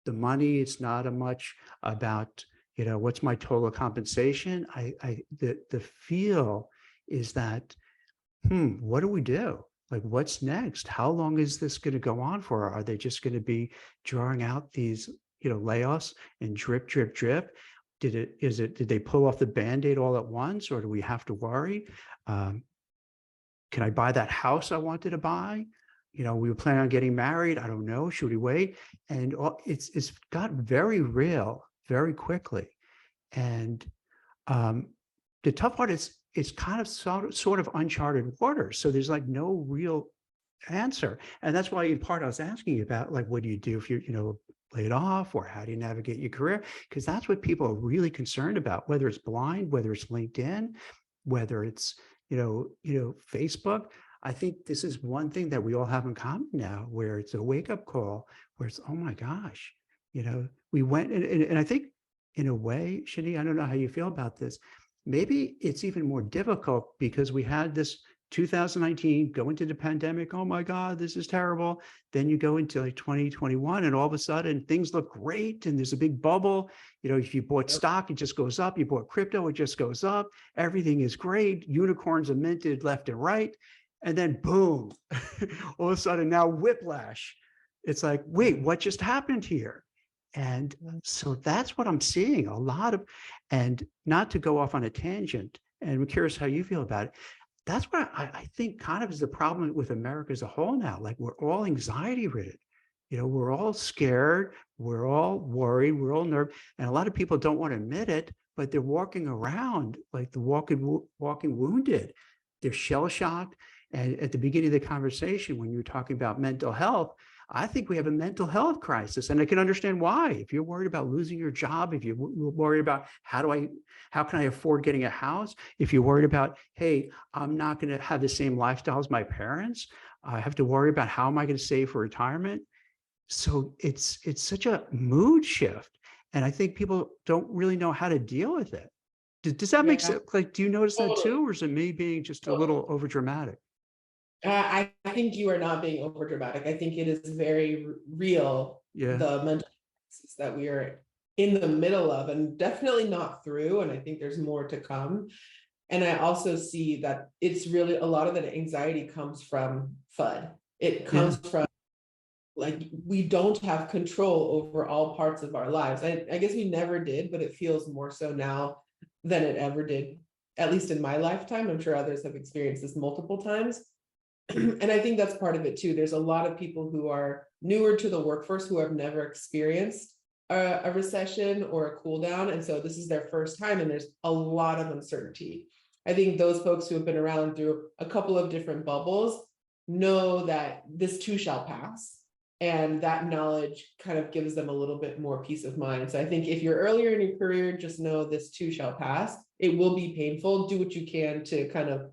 the money. It's not as much about, what's my total compensation. The feel is that, what do we do? What's next? How long is this going to go on for? Are they just going to be drawing out these, layoffs and drip, drip, drip? Did they pull off the Band-Aid all at once, or do we have to worry? Can I buy that house I wanted to buy? we were planning on getting married. I don't know. Should we wait? And it's got very real very quickly. And the tough part is it's kind of sort of uncharted waters. So there's like no real answer. And that's why in part I was asking you about, like, what do you do if you're, laid off, or how do you navigate your career? Because that's what people are really concerned about, whether it's Blind, whether it's LinkedIn, whether it's, Facebook. I think this is one thing that we all have in common now, where it's a wake-up call, where it's, oh my gosh, we went, and I think in a way, Shanee, I don't know how you feel about this. Maybe it's even more difficult because we had this 2019 go into the pandemic. Oh my God, this is terrible. Then you go into like 2021 and all of a sudden things look great and there's a big bubble. If you bought stock, it just goes up. You bought crypto, it just goes up. Everything is great. Unicorns are minted left and right. And then boom, all of a sudden now whiplash. It's like, wait, what just happened here? And so that's what I'm seeing a lot of, and not to go off on a tangent, and I'm curious how you feel about it. That's what I think kind of is the problem with America as a whole now. Like, we're all anxiety ridden. We're all scared. We're all worried. We're all nervous. And a lot of people don't want to admit it, but they're walking around like the walking wounded. They're shell shocked. And at the beginning of the conversation, when you were talking about mental health, I think we have a mental health crisis, and I can understand why. If you're worried about losing your job, if you're worried about how can I afford getting a house, if you're worried about, hey, I'm not going to have the same lifestyle as my parents, I have to worry about how am I going to save for retirement. So it's such a mood shift, and I think people don't really know how to deal with it. Does that make sense? Like, do you notice that too, or is it me being just a little over dramatic?
I think you are not being over dramatic. I think it is very real,
Yeah.
the mental crisis that we are in the middle of, and definitely not through. And I think there's more to come. And I also see that it's really a lot of the anxiety comes from FUD. It comes from, like, we don't have control over all parts of our lives. I guess we never did, but it feels more so now than it ever did, at least in my lifetime. I'm sure others have experienced this multiple times. And I think that's part of it too. There's a lot of people who are newer to the workforce who have never experienced a recession or a cool down. And so this is their first time, and there's a lot of uncertainty. I think those folks who have been around through a couple of different bubbles know that this too shall pass. And that knowledge kind of gives them a little bit more peace of mind. So I think if you're earlier in your career, just know this too shall pass. It will be painful. Do what you can to kind of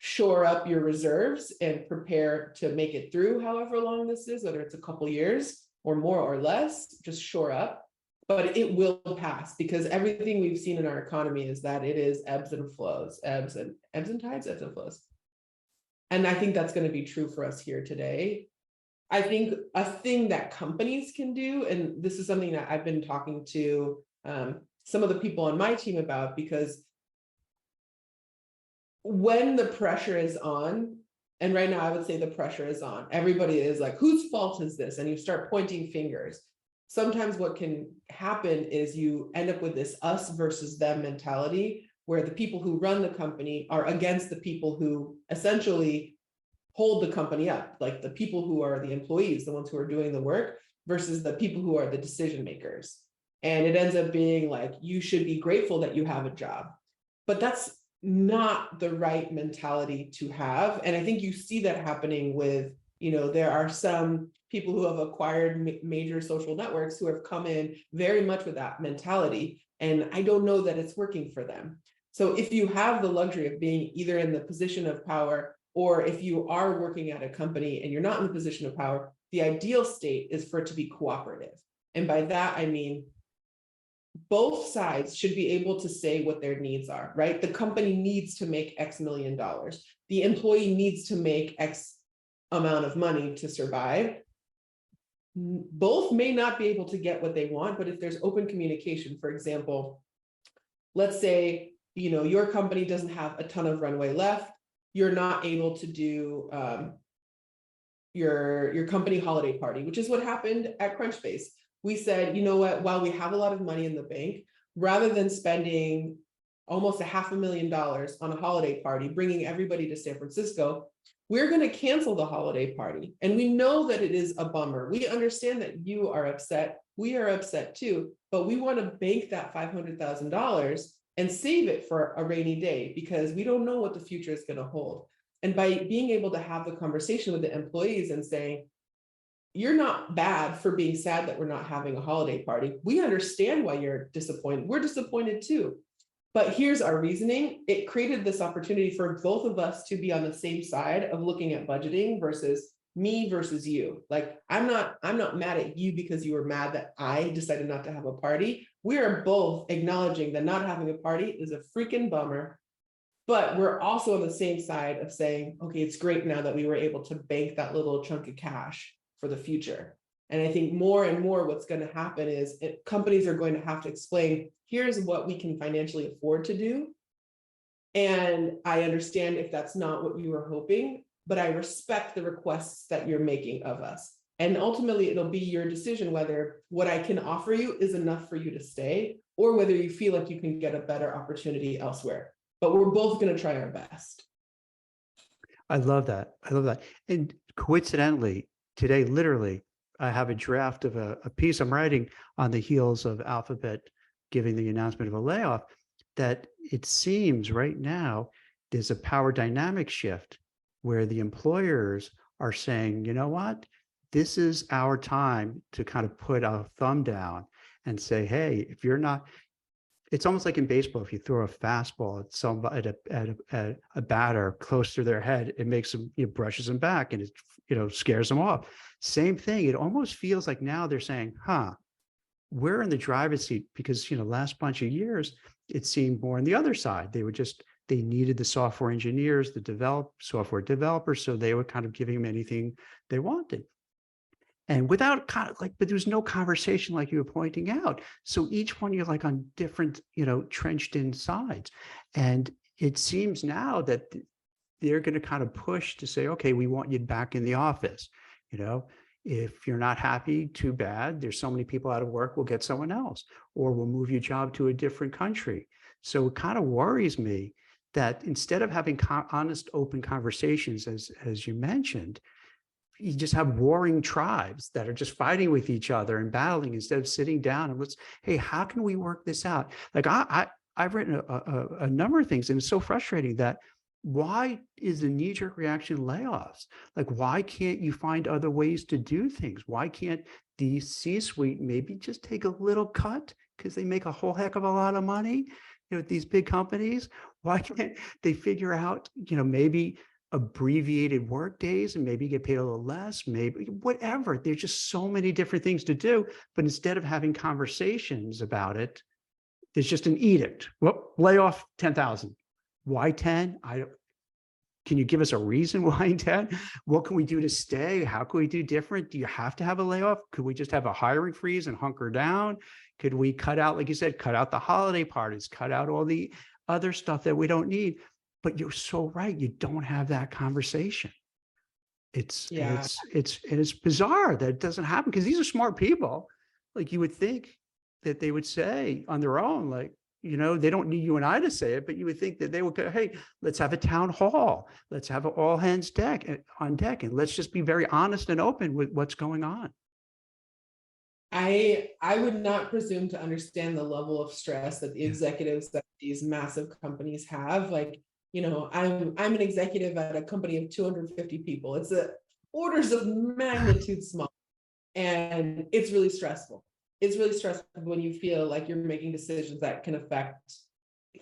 shore up your reserves and prepare to make it through however long this is, whether it's a couple years or more or less, just shore up. But it will pass, because everything we've seen in our economy is that it is ebbs and flows, ebbs and tides, ebbs and flows. And I think that's going to be true for us here today. I think a thing that companies can do, and this is something that I've been talking to some of the people on my team about, because when the pressure is on, and right now I would say the pressure is on, everybody is like, whose fault is this? And you start pointing fingers. Sometimes what can happen is you end up with this us versus them mentality, where the people who run the company are against the people who essentially hold the company up, like the people who are the employees, the ones who are doing the work, versus the people who are the decision makers. And it ends up being like, you should be grateful that you have a job. But that's not the right mentality to have. And I think you see that happening with, there are some people who have acquired major social networks who have come in very much with that mentality. And I don't know that it's working for them. So if you have the luxury of being either in the position of power, or if you are working at a company and you're not in the position of power, the ideal state is for it to be cooperative. And by that, I mean, both sides should be able to say what their needs are, right? The company needs to make X million dollars. The employee needs to make X amount of money to survive. Both may not be able to get what they want, but if there's open communication, for example, let's say, your company doesn't have a ton of runway left. You're not able to do your company holiday party, which is what happened at Crunchbase. We said, you know what, while we have a lot of money in the bank, rather than spending almost $500,000 on a holiday party, bringing everybody to San Francisco, we're going to cancel the holiday party. And we know that it is a bummer. We understand that you are upset. We are upset too, but we want to bank that $500,000 and save it for a rainy day because we don't know what the future is going to hold. And by being able to have the conversation with the employees and saying, you're not bad for being sad that we're not having a holiday party. We understand why you're disappointed. We're disappointed too. But here's our reasoning. It created this opportunity for both of us to be on the same side of looking at budgeting versus me versus you. Like, I'm not mad at you because you were mad that I decided not to have a party. We are both acknowledging that not having a party is a freaking bummer. But we're also on the same side of saying, okay, it's great now that we were able to bank that little chunk of cash for the future. And I think more and more what's going to happen is companies are going to have to explain, here's what we can financially afford to do. And I understand if that's not what you were hoping, but I respect the requests that you're making of us. And ultimately, it'll be your decision whether what I can offer you is enough for you to stay or whether you feel like you can get a better opportunity elsewhere. But we're both going to try our best.
I love that. I love that. And coincidentally, today, literally, I have a draft of a piece I'm writing on the heels of Alphabet giving the announcement of a layoff, that it seems right now there's a power dynamic shift where the employers are saying, you know what, this is our time to kind of put a thumb down and say, hey, if you're not, it's almost like in baseball, if you throw a fastball at somebody at a batter close to their head, it makes them, it brushes them back and it scares them off. Same thing. It almost feels like now they're saying, we're in the driver's seat because last bunch of years it seemed more on the other side. They needed the software engineers, the software developers, so they were kind of giving them anything they wanted. And without but there was no conversation like you were pointing out. So each one you're like on different, trenched in sides. And it seems now that they're going to kind of push to say, okay, we want you back in the office. If you're not happy, too bad. There's so many people out of work, we'll get someone else, or we'll move your job to a different country. So it kind of worries me that instead of having honest, open conversations, as you mentioned, you just have warring tribes that are just fighting with each other and battling instead of sitting down and hey, how can we work this out? Like I've written a number of things, and it's so frustrating that why is the knee-jerk reaction layoffs? Like, why can't you find other ways to do things? Why can't the C-suite maybe just take a little cut because they make a whole heck of a lot of money, these big companies? Why can't they figure out, maybe abbreviated work days and maybe get paid a little less, maybe whatever. There's just so many different things to do. But instead of having conversations about it, there's just an edict. Well, lay off 10,000. Why 10? Can you give us a reason why 10? What can we do to stay? How can we do different? Do you have to have a layoff? Could we just have a hiring freeze and hunker down? Could we cut out, like you said, cut out the holiday parties, cut out all the other stuff that we don't need? But you're so right. You don't have that conversation. It's bizarre that it doesn't happen because these are smart people. Like you would think that they would say on their own, like, they don't need you and I to say it, but you would think that they would go, hey, let's have a town hall. Let's have an all hands on deck. And let's just be very honest and open with what's going on.
I would not presume to understand the level of stress that the executives that these massive companies have. Like, I'm an executive at a company of 250 people. It's orders of magnitude small. And it's really stressful. It's really stressful when you feel like you're making decisions that can affect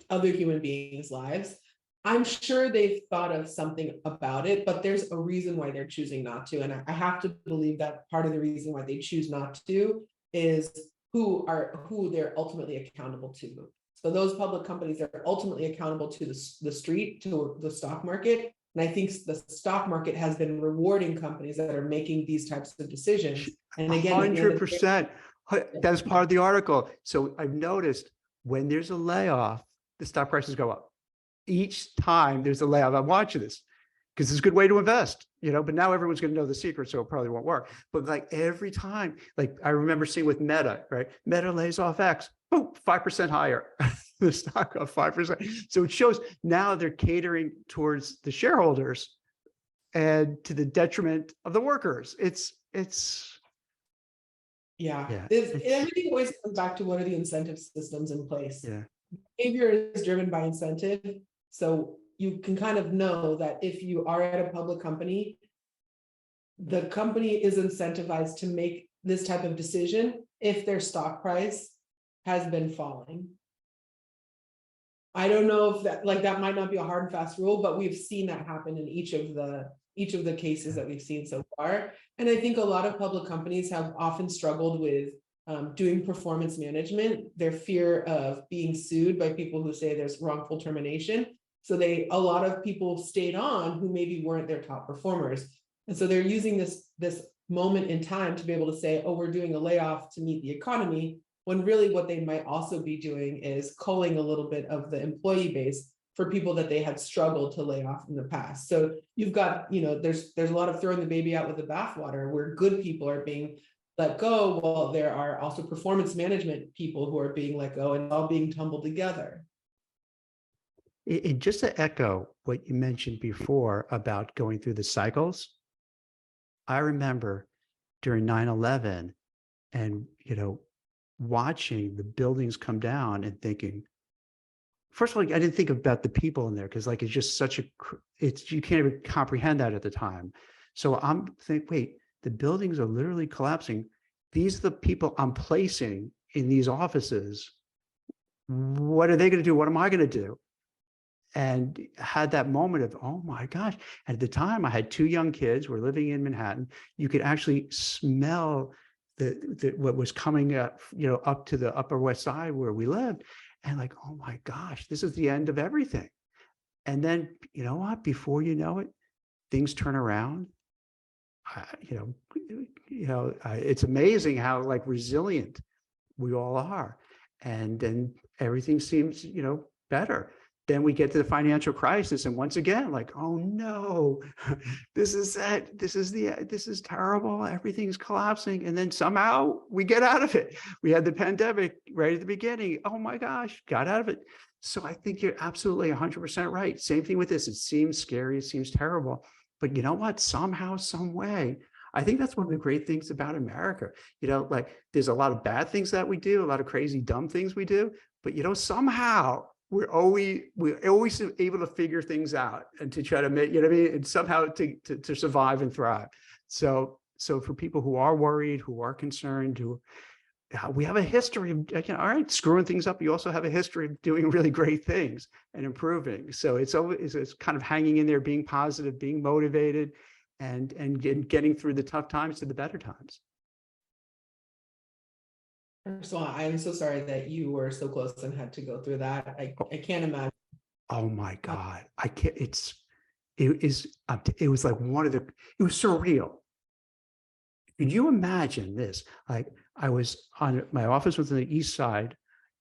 other human beings' lives. I'm sure they've thought of something about it, but there's a reason why they're choosing not to. And I have to believe that part of the reason why they choose not to is who they're ultimately accountable to. So those public companies are ultimately accountable to the street, to the stock market. And I think the stock market has been rewarding companies that are making these types of decisions. And again,
100%. That's part of the article. So I've noticed when there's a layoff, the stock prices go up. Each time there's a layoff, I'm watching this because it's a good way to invest, but now everyone's going to know the secret, so it probably won't work. But like every time, like I remember seeing with Meta, right? Meta lays off X, boom, 5% higher. The stock up 5%. So it shows now they're catering towards the shareholders and to the detriment of the workers.
Yeah,
Yeah,
everything always comes back to what are the incentive systems in place.
yeah.
Behavior is driven by incentive. So you can kind of know that if you are at a public company, the company is incentivized to make this type of decision if their stock price has been falling. I don't know if that might not be a hard and fast rule, but we've seen that happen in each of the cases that we've seen so far. And I think a lot of public companies have often struggled with doing performance management, their fear of being sued by people who say there's wrongful termination. So a lot of people stayed on who maybe weren't their top performers. And so they're using this moment in time to be able to say, oh, we're doing a layoff to meet the economy, when really what they might also be doing is culling a little bit of the employee base for people that they had struggled to lay off in the past. So you've got, there's a lot of throwing the baby out with the bathwater where good people are being let go, while there are also performance management people who are being let go and all being tumbled together.
And just to echo what you mentioned before about going through the cycles, I remember during 9/11 and, watching the buildings come down and thinking, first of all, I didn't think about the people in there because it's just you can't even comprehend that at the time. So I'm thinking, wait, the buildings are literally collapsing. These are the people I'm placing in these offices. What are they going to do? What am I going to do? And had that moment of, oh my gosh. And at the time I had 2 young kids. We're living in Manhattan. You could actually smell what was coming up, up to the Upper West Side where we lived. And oh my gosh, this is the end of everything. And then, you know what, before you know it, things turn around. It's amazing how resilient we all are. And then everything seems, better. Then we get to the financial crisis. And once again, oh no, this is it. This is terrible. Everything's collapsing. And then somehow we get out of it. We had the pandemic right at the beginning. Oh my gosh, got out of it. So I think you're absolutely 100% right. Same thing with this. It seems scary. It seems terrible. But you know what? Somehow, some way, I think that's one of the great things about America. There's a lot of bad things that we do, a lot of crazy, dumb things we do, but somehow we're always able to figure things out and to try to make, and somehow to survive and thrive. So for people who are worried, who are concerned, we have a history of, all right, screwing things up. You also have a history of doing really great things and improving. So it's kind of hanging in there, being positive, being motivated, and getting through the tough times to the better times.
First of all, I'm so sorry that you were so close and had to go through that. I can't imagine.
Oh my God. I can't, it was it was surreal. Could you imagine this? My office was on the east side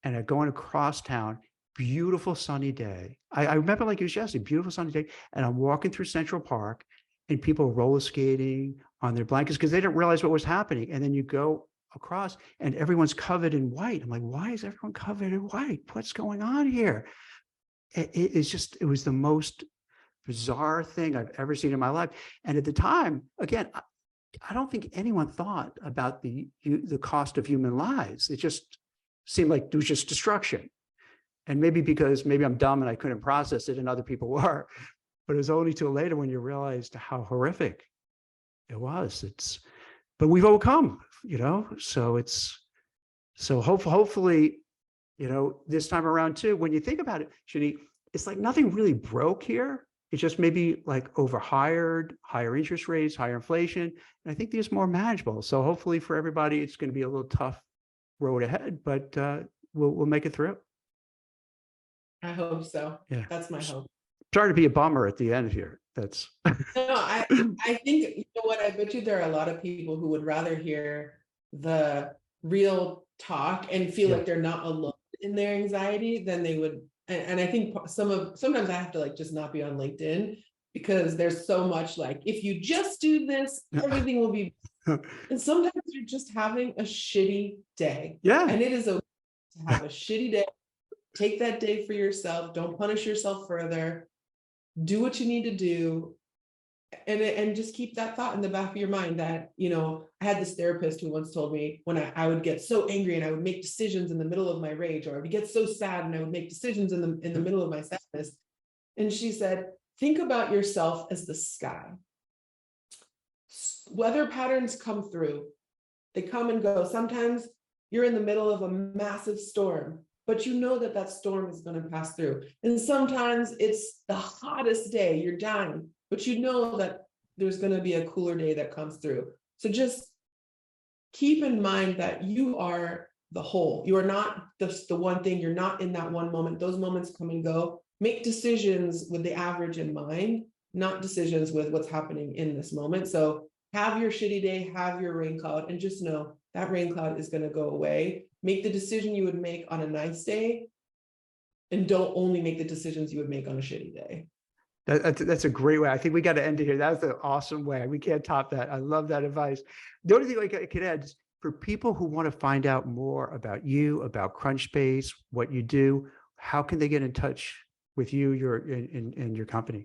and I'm going across town, beautiful sunny day. I remember it was yesterday, beautiful sunny day. And I'm walking through Central Park and people roller skating on their blankets because they didn't realize what was happening. And then you go across and everyone's covered in white. I'm like, why is everyone covered in white? What's going on here? It was the most bizarre thing I've ever seen in my life. And at the time, again, I don't think anyone thought about the cost of human lives. It just seemed like it was just destruction. And maybe I'm dumb and I couldn't process it and other people were, but it was only till later when you realized how horrific it was. But we've overcome, so hopefully, this time around too, when you think about it, Shanee, it's nothing really broke here. It's just maybe overhired, higher interest rates, higher inflation. And I think these are more manageable. So hopefully for everybody, it's going to be a little tough road ahead, but we'll make it through.
I hope so.
Yeah.
That's my hope.
Sorry to be a bummer at the end here. That's
no, I think, what, I bet you there are a lot of people who would rather hear the real talk and feel like they're not alone in their anxiety than they would. And I think sometimes I have to just not be on LinkedIn because there's so much if you just do this, everything will be. And sometimes you're just having a shitty day.
Yeah.
And it is okay to have a shitty day. Take that day for yourself. Don't punish yourself further. Do what you need to do. and just keep that thought in the back of your mind that, you know, I had this therapist who once told me when I would get so angry and I would make decisions in the middle of my rage, or I would get so sad and I would make decisions in the middle of my sadness. And she said, think about yourself as the sky. Weather patterns come through, they come and go. Sometimes you're in the middle of a massive storm, but you know that that storm is going to pass through. And sometimes it's the hottest day, you're dying, but you know that there's going to be a cooler day that comes through. So just keep in mind that you are the whole. You are not just the one thing. You're not in that one moment. Those moments come and go. Make decisions with the average in mind, not decisions with what's happening in this moment. So have your shitty day, have your rain cloud, and just know that rain cloud is going to go away. Make the decision you would make on a nice day, and don't only make the decisions you would make on a shitty day.
That's a great way. I think we got to end it here. That was an awesome way. We can't top that. I love that advice. The only thing I could add is for people who want to find out more about you, about Crunchbase, what you do, how can they get in touch with you, and your company?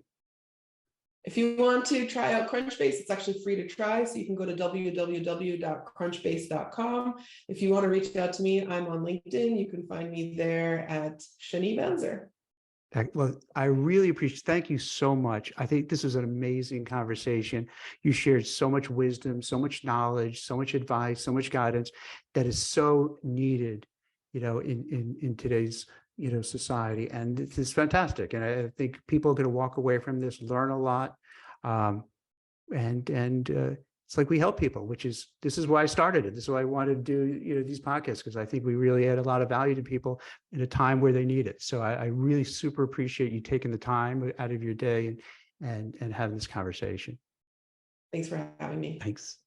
If you want to try out Crunchbase, it's actually free to try. So you can go to www.crunchbase.com. If you want to reach out to me, I'm on LinkedIn. You can find me there at Shanee Ben-Zur.
Well, I really appreciate it. Thank you so much. I think this is an amazing conversation. You shared so much wisdom, so much knowledge, so much advice, so much guidance that is so needed, you know, in today's, you know, society. And this is fantastic. And I think people are going to walk away from this, learn a lot. It's like we help people, this is why I started it. This is why I wanted to do, you know, these podcasts, because I think we really add a lot of value to people in a time where they need it. So I really super appreciate you taking the time out of your day and having this conversation.
Thanks for having me.
Thanks.